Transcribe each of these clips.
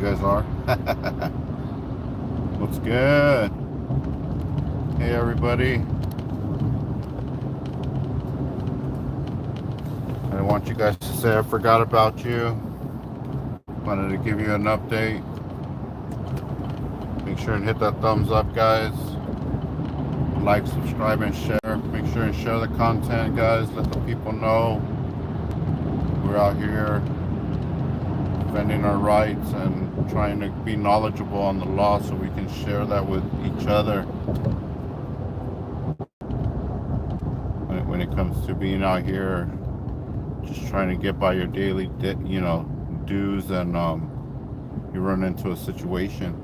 guys are. What's good? Hey everybody. I don't want you guys to say I forgot about you. Wanted to give you an update. Make sure and hit that thumbs up, guys. Like, subscribe, and share. Make sure and share the content, guys. Let the people know we're out here defending our rights and trying to be knowledgeable on the law so we can share that with each other when it comes to being out here just trying to get by your daily dues, and you run into a situation.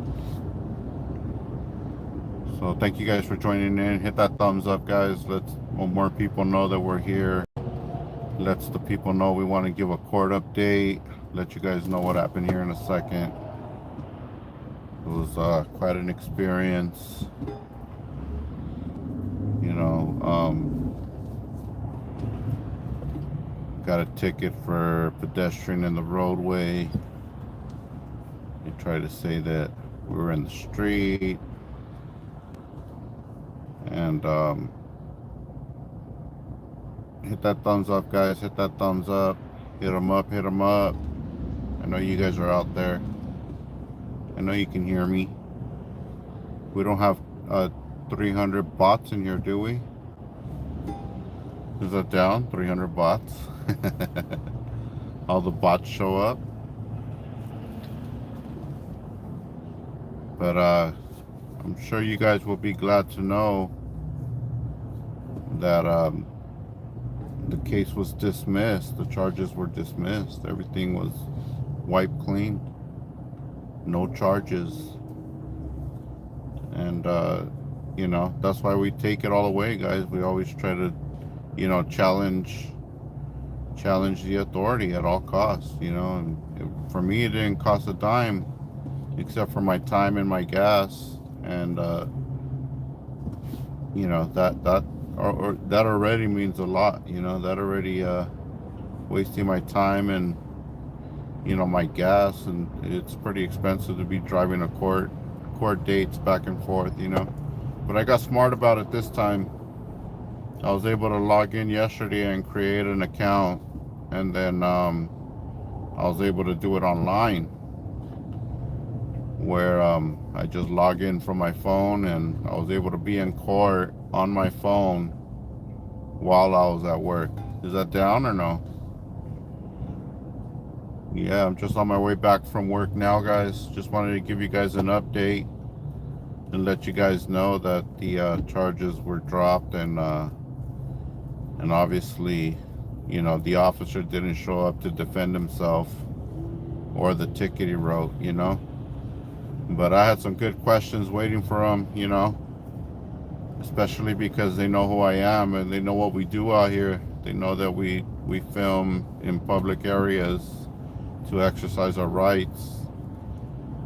So thank you guys for joining in. Hit that thumbs up, guys. Let's more people know that we're here. Lets the people know we want to give a court update. Let you guys know what happened here in a second. It was quite an experience. Got a ticket for pedestrian in the roadway. They tried to say that we were in the street. And hit that thumbs up, guys. Hit that thumbs up. Hit them up. Hit them up. I know you guys are out there. I know you can hear me. We don't have 300 bots in here, do we? Is that down? 300 bots? All the bots show up. But I'm sure you guys will be glad to know that the case was dismissed. The charges were dismissed. Everything was wiped clean. No charges. And that's why we take it all away, guys. We always try to challenge the authority at all costs. And for me, it didn't cost a dime except for my time and my gas, and that already means a lot. That already wasting my time and my gas, and it's pretty expensive to be driving a court dates back and forth. But I got smart about it this time. I was able to log in yesterday and create an account, and then I was able to do it online, where I just log in from my phone, and I was able to be in court on my phone while I was at work. Is that down or no? Yeah, I'm just on my way back from work now, guys. Just wanted to give you guys an update and let you guys know that the charges were dropped, and obviously, the officer didn't show up to defend himself or the ticket he wrote, But I had some good questions waiting for him, especially because they know who I am and they know what we do out here. They know that we film in public areas to exercise our rights.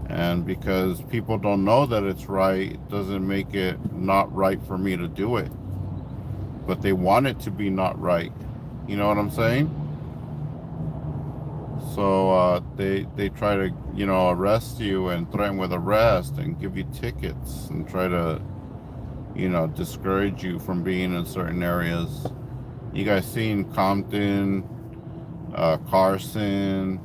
And because people don't know that it's right, it doesn't make it not right for me to do it. But they want it to be not right. You know what I'm saying? So they try to, arrest you and threaten with arrest and give you tickets and try to, discourage you from being in certain areas. You guys seen Compton, Carson,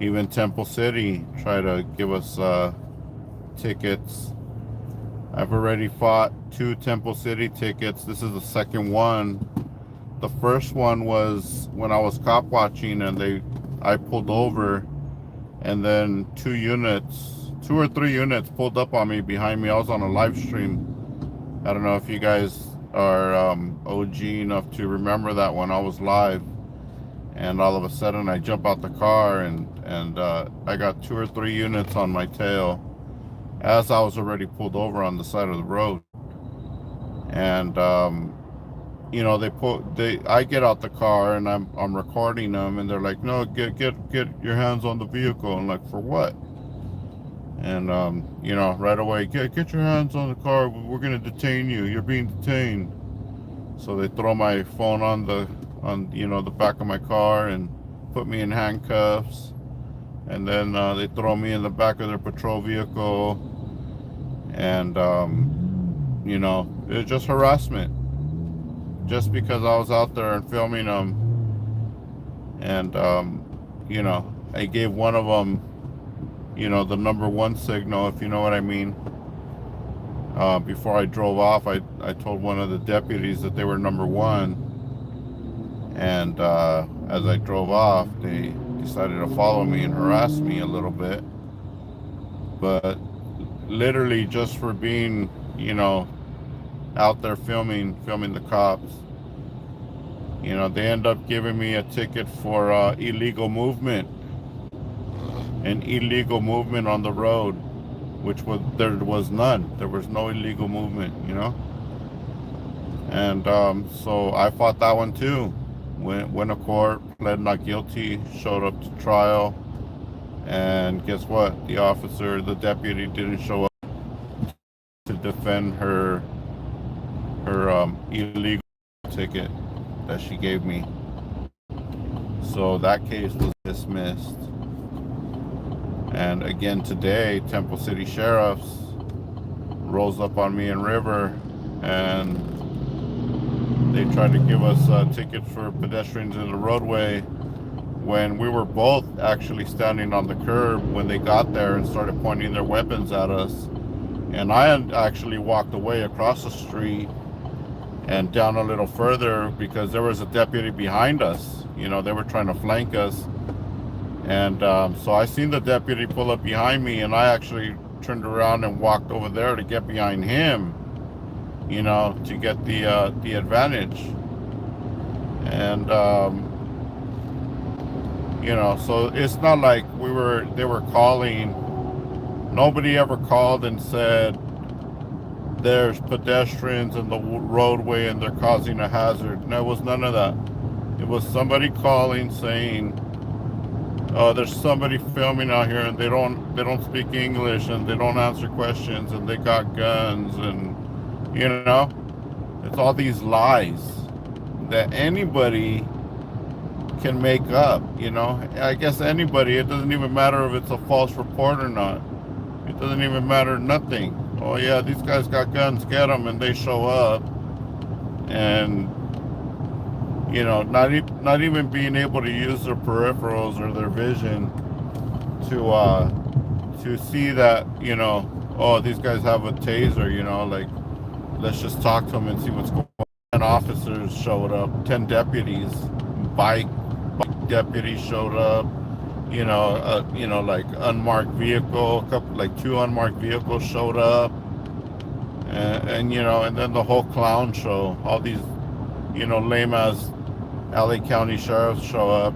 even Temple City try to give us tickets. I've already fought 2 Temple City tickets. This is the second one. The first one was when I was cop watching, and I pulled over, and then 2 or 3 units pulled up on me behind me. I was on a live stream. I don't know if you guys are OG enough to remember that one. I was live, and all of a sudden I jump out the car, and I got 2 or 3 units on my tail as I was already pulled over on the side of the road. And I get out the car, and I'm recording them, and they're like, no, get your hands on the vehicle. I'm like, for what? And right away, get your hands on the car. We're gonna detain you. You're being detained. So they throw my phone on the back of my car and put me in handcuffs. and then they throw me in the back of their patrol vehicle, and you know, it was just harassment, just because I was out there and filming them. And you know, I gave one of them, you know, the #1 signal, if you know what I mean. Before I drove off, I told one of the deputies that they were #1, and as I drove off, they decided to follow me and harass me a little bit. But literally just for being, you know, out there filming the cops, you know, they end up giving me a ticket for illegal movement, an illegal movement on the road, which there was none. There was no illegal movement, you know. And so I fought that one too. Went to court, pled not guilty, showed up to trial, and guess what? The deputy didn't show up to defend her illegal ticket that she gave me. So that case was dismissed. And again today, Temple City Sheriff's rolls up on me in River, and they tried to give us a ticket for pedestrians in the roadway when we were both actually standing on the curb when they got there and started pointing their weapons at us. And I had actually walked away across the street and down a little further because there was a deputy behind us. You know, they were trying to flank us. And so I seen the deputy pull up behind me, and I actually turned around and walked over there to get behind him, you know, to get the advantage. And you know, so it's not like they were calling. Nobody ever called and said there's pedestrians in the roadway and they're causing a hazard. There was none of that. It was somebody calling saying, oh, there's somebody filming out here and they don't speak English and they don't answer questions and they got guns, and you know, it's all these lies that anybody can make up, you know. I guess anybody, it doesn't even matter if it's a false report or not. It doesn't even matter, nothing. Oh yeah, these guys got guns, get them, and they show up. And you know, not even being able to use their peripherals or their vision to see that, you know, oh, these guys have a taser, you know, like, let's just talk to them and see what's going on. 10 officers showed up, 10 deputies, bike deputies showed up, you know, like unmarked vehicle, like 2 unmarked vehicles showed up, and you know, and then the whole clown show, all these, you know, lame ass LA County sheriffs show up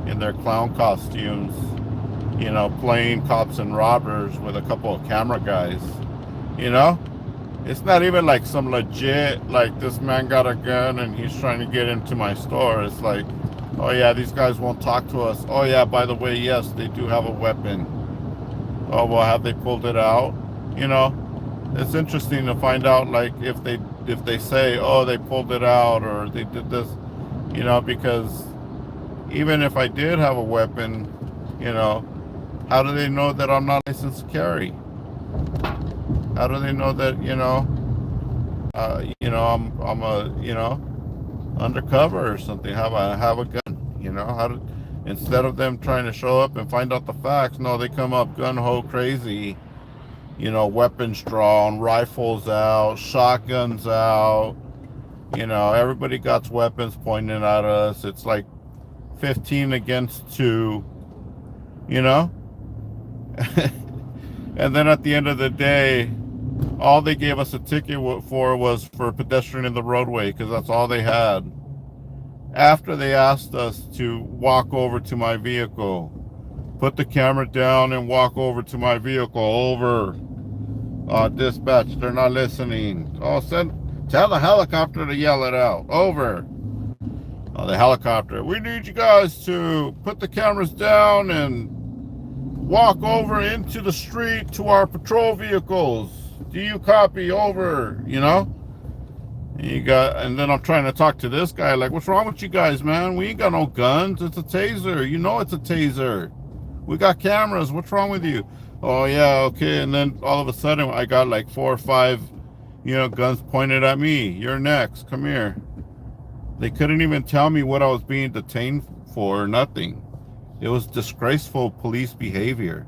in their clown costumes, you know, playing cops and robbers with a couple of camera guys, you know. It's not even like some legit, like, this man got a gun and he's trying to get into my store. It's like, oh yeah, these guys won't talk to us. Oh yeah, by the way, yes, they do have a weapon. Oh, well, have they pulled it out? You know, it's interesting to find out, like, if they say, oh, they pulled it out or they did this, you know, because even if I did have a weapon, you know, how do they know that I'm not licensed to carry? How do they know that, you know, I'm a, you know, undercover or something? Have a gun? You know, instead of them trying to show up and find out the facts, no, they come up gun-ho crazy, you know, weapons drawn, rifles out, shotguns out, you know, everybody got weapons pointing at us. It's like 15 against 2, you know. And then at the end of the day, all they gave us a ticket for was for pedestrian in the roadway, because that's all they had. After they asked us to walk over to my vehicle, put the camera down and walk over to my vehicle, over. Dispatch, they're not listening. Oh, tell the helicopter to yell it out. Over. The helicopter, we need you guys to put the cameras down and walk over into the street to our patrol vehicles. Do you copy? Over. You know? And then I'm trying to talk to this guy, like, what's wrong with you guys, man? We ain't got no guns. It's a taser. You know it's a taser. We got cameras. What's wrong with you? Oh yeah, okay. And then all of a sudden I got like 4 or 5, guns pointed at me. You're next. Come here. They couldn't even tell me what I was being detained for or nothing. It was disgraceful police behavior.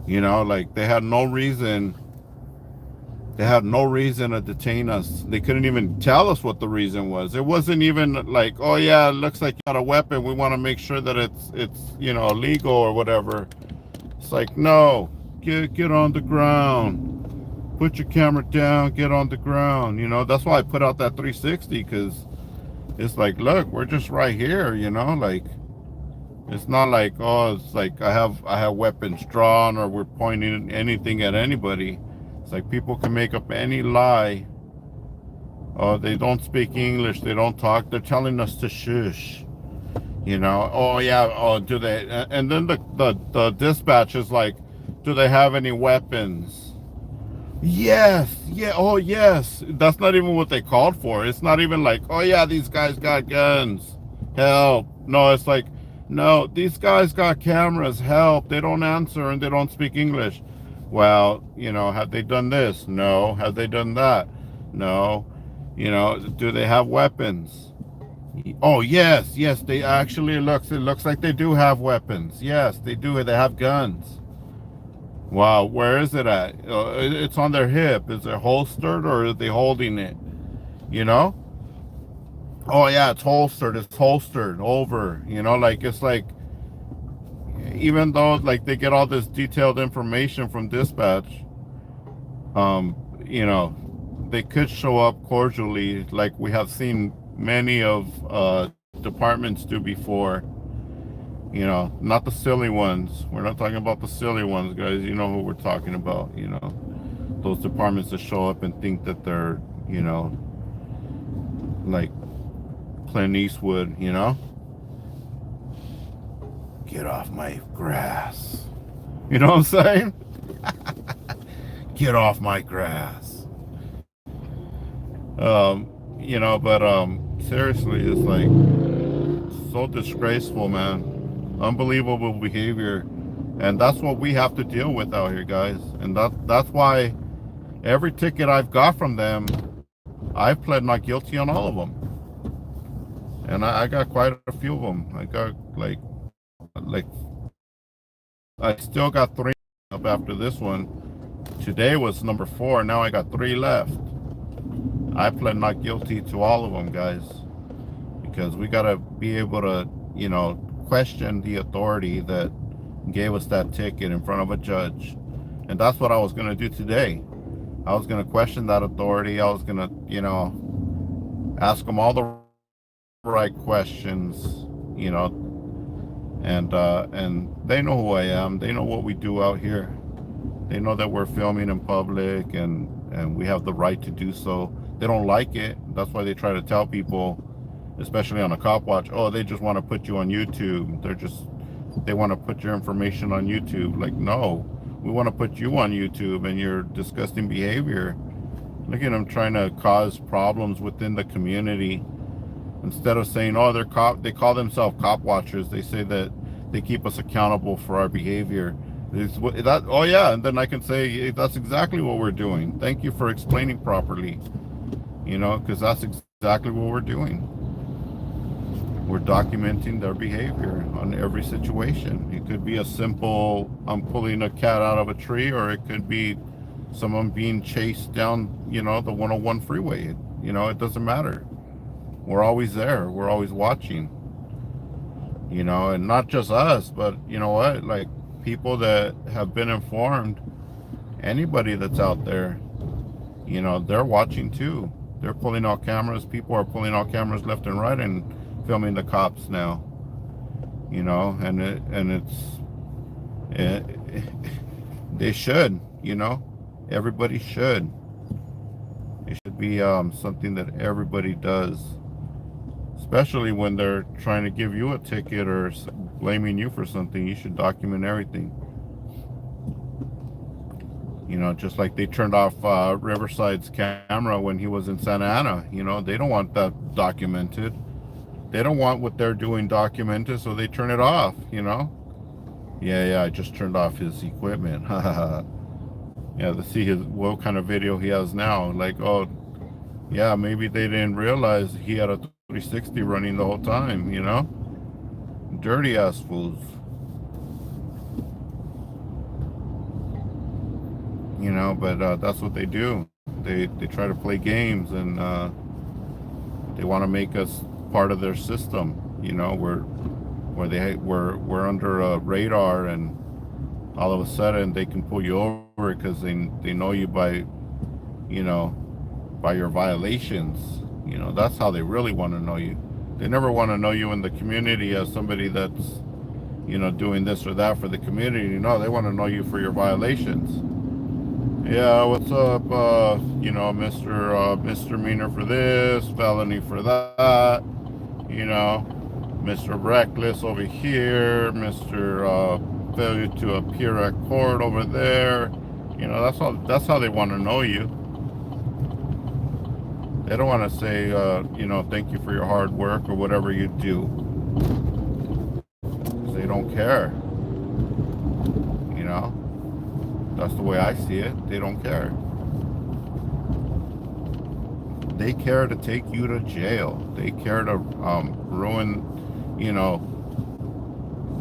Like they had no reason to detain us. They couldn't even tell us what the reason was. It wasn't even like, oh yeah, it looks like you got a weapon. We want to make sure that it's legal or whatever. It's like, no, get on the ground. Put your camera down, get on the ground. That's why I put out that 360, because it's like, look, we're just right here, like it's not like, oh, it's like I have weapons drawn or we're pointing anything at anybody. It's like people can make up any lie. Oh, they don't speak English, they don't talk, they're telling us to shush. Oh yeah, oh, do they? And then the dispatch is like, do they have any weapons? Yes, yeah, oh yes. That's not even what they called for. It's not even like, oh yeah, these guys got guns, help. No, it's like, no, these guys got cameras, help. They don't answer and they don't speak English. Well, have they done this? No. Have they done that? No. Do they have weapons? Oh yes, they actually, it looks like they do have weapons. Yes, they do. They have guns. Wow, where is it at? It's on their hip. Is it holstered or are they holding it? Oh yeah, it's holstered. It's holstered over. Like it's like, even though like they get all this detailed information from dispatch, they could show up cordially, like we have seen many of departments do before. Not the silly ones. We're not talking about the silly ones, guys. You know who we're talking about. Those departments that show up and think that they're, like Clint Eastwood. Get off my grass. You know what I'm saying? Get off my grass. But seriously, it's like so disgraceful, man. Unbelievable behavior. And that's what we have to deal with out here, guys. And that's why every ticket I've got from them, I've pled not guilty on all of them. And I got quite a few of them. I got like I still got 3 up after this one. Today was number 4. Now I got 3 left. I pled not guilty to all of them, guys, because we got to be able to, question the authority that gave us that ticket in front of a judge. And that's what I was going to do today. I was going to question that authority. I was going to, ask them all the right questions, and they know who I am. They know what we do out here. They know that we're filming in public and we have the right to do so. They don't like it. That's why they try to tell people, especially on a cop watch, oh, they just want to put you on YouTube. They want to put your information on YouTube. Like, no, we want to put you on YouTube and your disgusting behavior. Look at them trying to cause problems within the community. Instead of saying, oh, they call themselves cop watchers. They say that they keep us accountable for our behavior. Oh yeah, and then I can say, hey, that's exactly what we're doing. Thank you for explaining properly. Because that's exactly what we're doing. We're documenting their behavior on every situation. It could be a simple, I'm pulling a cat out of a tree, or it could be someone being chased down, the 101 freeway. It doesn't matter. We're always there. We're always watching. And not just us, but like people that have been informed, anybody that's out there, they're watching too. They're pulling out cameras. People are pulling out cameras left and right and filming the cops now. They should, everybody should. It should be something that everybody does, especially when they're trying to give you a ticket or blaming you for something. You should document everything. Just like they turned off Riverside's camera when he was in Santa Ana. They don't want that documented. They don't want what they're doing documented, so they turn it off. Yeah, I just turned off his equipment. Yeah, to see what kind of video he has now. Like, oh, yeah, maybe they didn't realize he had a 360 running the whole time, you know? Dirty ass fools. You know, but that's what they do. They try to play games, and they want to make us part of their system. You know, we're under a radar, and all of a sudden they can pull you over because they know you by, you know, by your violations. You know, that's how they really want to know you. They never want to know you in the community as somebody that's, you know, doing this or that for the community. No, they want to know you for your violations. Yeah, what's up? You know, Mr. Misdemeanor for this, felony for that. You know, Mr. Reckless over here, Mr. Failure to appear at court over there. You know, that's how they want to know you. They don't want to say, you know, thank you for your hard work or whatever you do. They don't care. You know, that's the way I see it. They don't care. They care to take you to jail. They care to ruin, you know,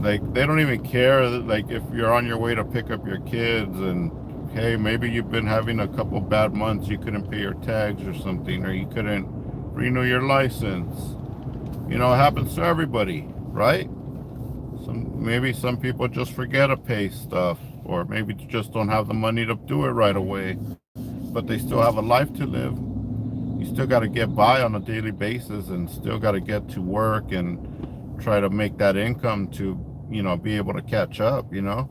like they don't even care that, like, if you're on your way to pick up your kids and hey, maybe you've been having a couple bad months, you couldn't pay your tags or something, or you couldn't renew your license. You know, it happens to everybody, right? Maybe some people just forget to pay stuff, or maybe just don't have the money to do it right away, but they still have a life to live. You still got to get by on a daily basis and still got to get to work and try to make that income to, you know, be able to catch up, you know.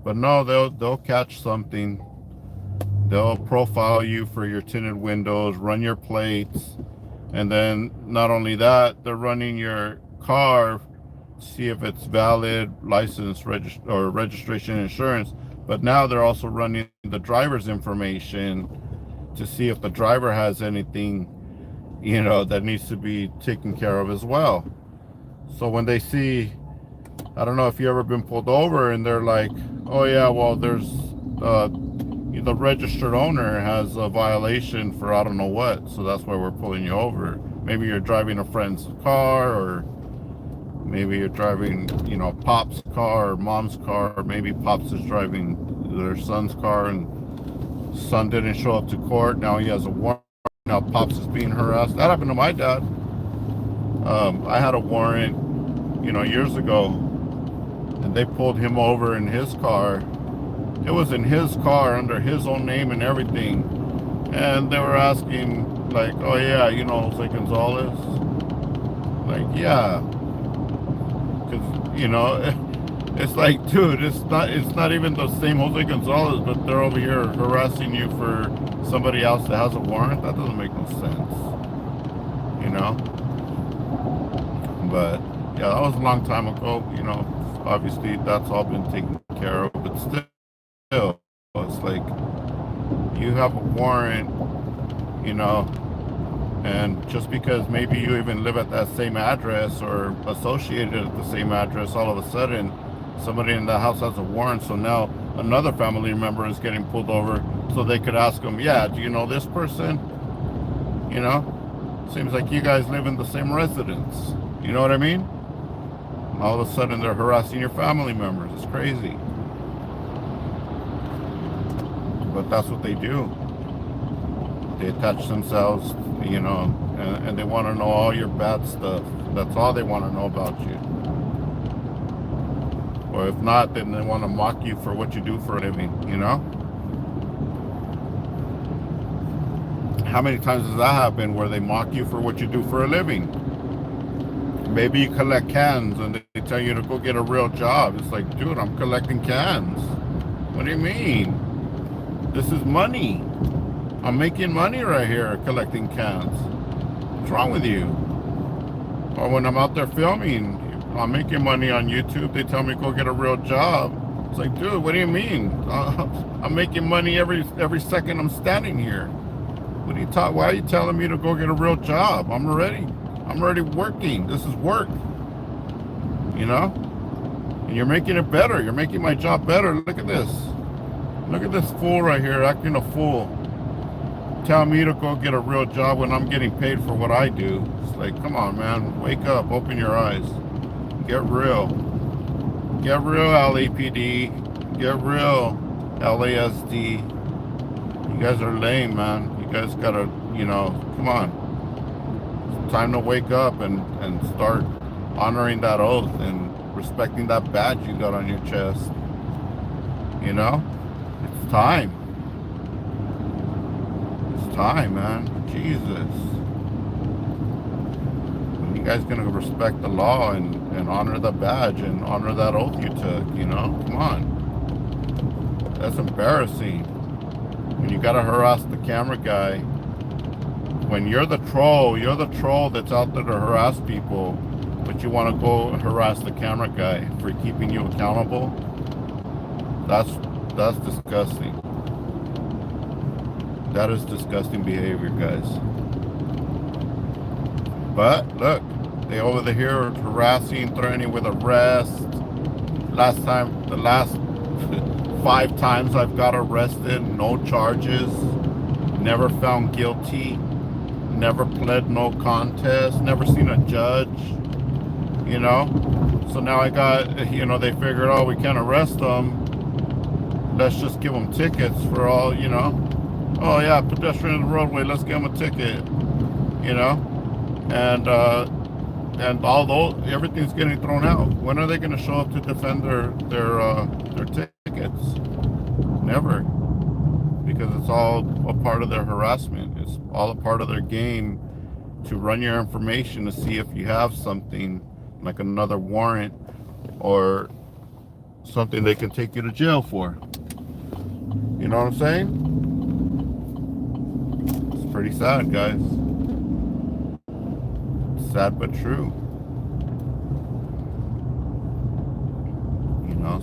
But no, they'll catch something. They'll profile you for your tinted windows, run your plates, and then not only that, they're running your car, see if it's valid, license, registration, insurance. But now they're also running the driver's information to see if the driver has anything, you know, that needs to be taken care of as well. So when they see, I don't know if you ever been pulled over and they're like, oh yeah, well there's the registered owner has a violation for I don't know what, so that's why we're pulling you over. Maybe you're driving a friend's car, or maybe you're driving, you know, Pop's car or Mom's car, or maybe Pops is driving their son's car and son didn't show up to court. Now he has a warrant. Now Pops is being harassed. That happened to my dad. I had a warrant, you know, years ago, and they pulled him over in his car. It was in his car under his own name and everything. And they were asking, like, oh yeah, you know Jose Gonzalez? Like, yeah. Because, you know, it's like, dude, it's not even the same Jose Gonzalez, but they're over here harassing you for somebody else that has a warrant. That doesn't make no sense, you know. But yeah, that was a long time ago. You know, obviously that's all been taken care of, but still, it's like you have a warrant, you know, and just because maybe you even live at that same address or associated at the same address, all of a sudden somebody in the house has a warrant, so now another family member is getting pulled over, so they could ask them, yeah, do you know this person? You know, seems like you guys live in the same residence. You know what I mean? All of a sudden they're harassing your family members. It's crazy. But that's what they do. They attach themselves, you know, and they want to know all your bad stuff. That's all they want to know about you. Or if not, then they want to mock you for what you do for a living, you know? How many times does that happen where they mock you for what you do for a living? Maybe you collect cans and they tell you to go get a real job. It's like, dude, I'm collecting cans. What do you mean? This is money. I'm making money right here collecting cans. What's wrong with you? Or when I'm out there filming, I'm making money on YouTube, they tell me go get a real job. It's like, dude, what do you mean? I'm making money every second I'm standing here. What are you talking? Why are you telling me to go get a real job? I'm already working. This is work. You know? And you're making it better. You're making my job better. Look at this. Look at this fool right here acting a fool. Tell me to go get a real job when I'm getting paid for what I do. It's like, come on, man. Wake up. Open your eyes. Get real. Get real, LAPD. Get real, LASD. You guys are lame, man. You guys gotta, come on. It's time to wake up and start honoring that oath and respecting that badge you got on your chest. It's time. It's time, man. Jesus. When you guys gonna respect the law and honor the badge and honor that oath you took, Come on. That's embarrassing. When you gotta harass the camera guy. When you're the troll that's out there to harass people, but you want to go harass the camera guy for keeping you accountable. That's disgusting. That is disgusting behavior, guys. But look, they over here harassing, threatening with arrest. The last 5 times I've got arrested, no charges, never found guilty, never pled no contest, never seen a judge, So now I got, they figured, oh, we can't arrest them. Let's just give them tickets for all, Oh yeah, pedestrian in the roadway, let's give them a ticket, And although everything's getting thrown out, when are they going to show up to defend their tickets? Never. Because it's all a part of their harassment. It's all a part of their game to run your information to see if you have something like another warrant or something they can take you to jail for. You know what I'm saying? It's pretty sad, guys. Sad but true.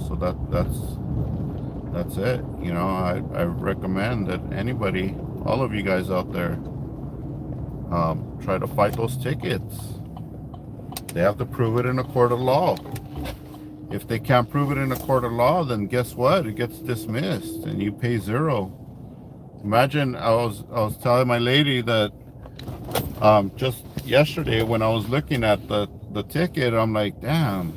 So that's it. I recommend that anybody, all of you guys out there, try to fight those tickets. They have to prove it in a court of law. If they can't prove it in a court of law, then guess what? It gets dismissed and you pay $0. Imagine, I was telling my lady that just yesterday when I was looking at the ticket, I'm like, damn,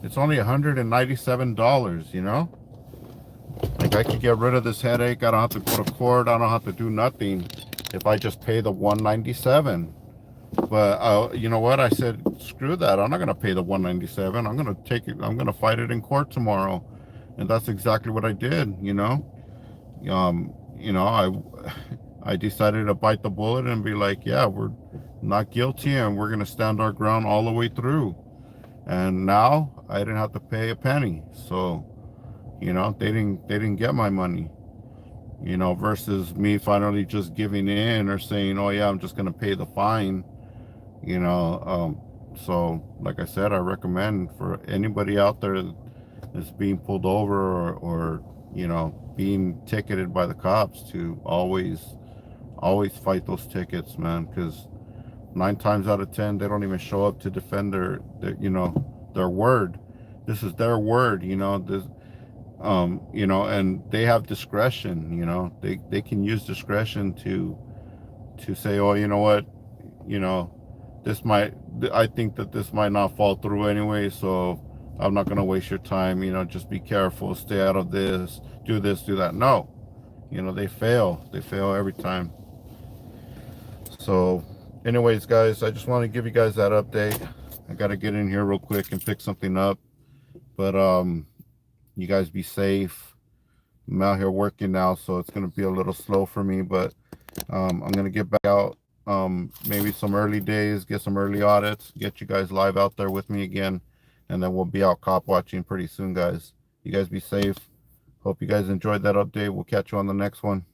it's only $197, Like I could get rid of this headache. I don't have to go to court. I don't have to do nothing if I just pay the $197. But you know what? I said, screw that. I'm not gonna pay the $197. I'm gonna take it. I'm gonna fight it in court tomorrow, and that's exactly what I did. I decided to bite the bullet and be like, yeah, we're not guilty, and we're gonna stand our ground all the way through. And now I didn't have to pay a penny. So, they didn't get my money. Versus me finally just giving in or saying, oh yeah, I'm just gonna pay the fine. So like I said, I recommend for anybody out there that's being pulled over or being ticketed by the cops to always fight those tickets, man, because 9 times out of 10 they don't even show up to defend their word. This is their word, this and they have discretion. They can use discretion to say, oh, you know what, I think that this might not fall through anyway, so I'm not going to waste your time. Just be careful, stay out of this, do that. No, they fail every time. So anyways, guys, I just want to give you guys that update. I got to get in here real quick and pick something up, but you guys be safe. I'm out here working now, so it's going to be a little slow for me, but I'm going to get back out maybe some early days, get some early audits, get you guys live out there with me again, and then we'll be out cop watching pretty soon, guys. You guys be safe. Hope you guys enjoyed that update. We'll catch you on the next one.